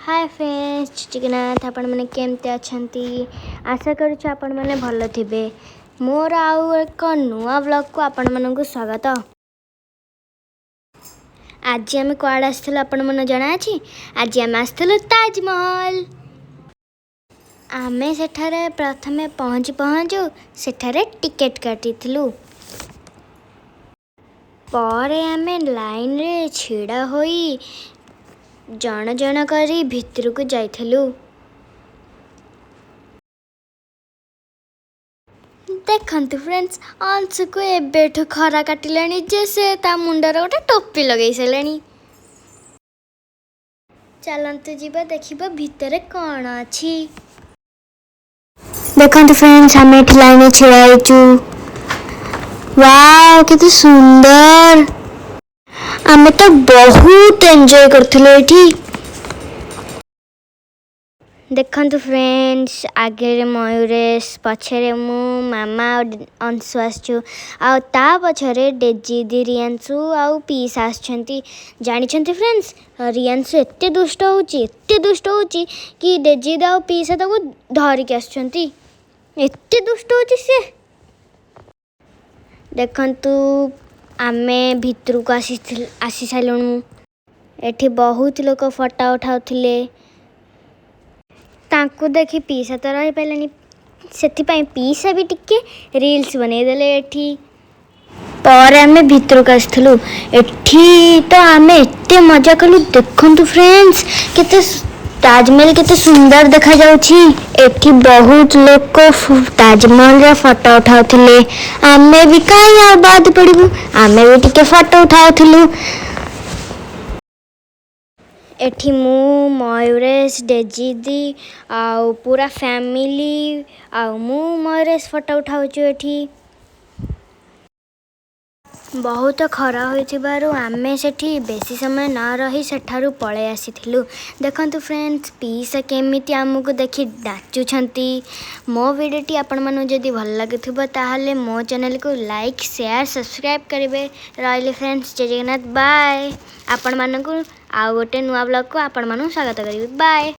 Hi friends Jagannath आपण मैंने केमती अच्छा आशा करुच्छे आपण मैंने भल थे मोर आउ एक नुआ ब्लॉग को आपण मानक स्वागत। आज आम कड़ आसलु आपण मन जना अच्छी आज आम आसलु ताजमहल। आमे सेठारे प्रथमे पहुँचु सेठारे टिकेट काटिथिलु परे आमे लाइन रे छिड़ा होई जण जण करी भितर को जाइथिलु। देखंतु फ्रेंड्स अंशु को एबेठु खरा काटिलानी जे से ता मुंडर गोटे टोपी लगै सलेनी। चलंतु जीवा देखिबा भितरे कौन अछि। देखंतु फ्रेंड्स हमें लाइन छिड़ा आइचु। वाओ कितनी सुंदर आमे तो बहुत एंजॉय करथिलु एठी। देखंतु फ्रेंड्स आगे मयूरेश पछरे मु मामा अंशु आसछु आ ता पछरे डेजी दी रियांशु आ पीस आछंती। जानि छंती फ्रेंड्स रियांशु एते दुष्ट होची कि डेजी दा पीस ताको धरि के आछंती एते दुष्ट होची से। देखंतु आमे भितर को आसी सालुनु एठी बहुत लोग फोटो उठाउथिले तांको देखि पीसा तो रही पारानी से पीसा भी टिके रील्स बने देले एठी। पर आमे भितर को आसलु एठी तो आमे एते मजा कलु। देखंतु फ्रेंड्स केते ताजमहल केते सुंदर देखा जाउछि। एठी बहुत लोग को ताजमहल रा फोटो उठाउथिले आमे भी काई आ बाद पड़िबु आमे भी टिके फोटो उठाउथिलु। एठी मु मयूरेश डेजी दी आउ पूरा फैमिली आउ मु मयूरेश फोटो उठाउछु। एठी बहुत खरा होइथिबारु आमे सेठी बेसी समय न रही सेठारु पळे आसीथिलु। देखंतु फ्रेंड्स पीसा केमिति आमको देखि डाचुछंती। मो वीडियोटी आपण मानु जदि भल लागिथिबो ताहाले मो चैनल को लाइक शेयर सब्सक्राइब करिवे। रहले फ्रेंड्स जय जगन्नाथ बाय। आपण मानकु आउ गोटे नुआ ब्लॉग को आपण मानु स्वागत करिवे बाय।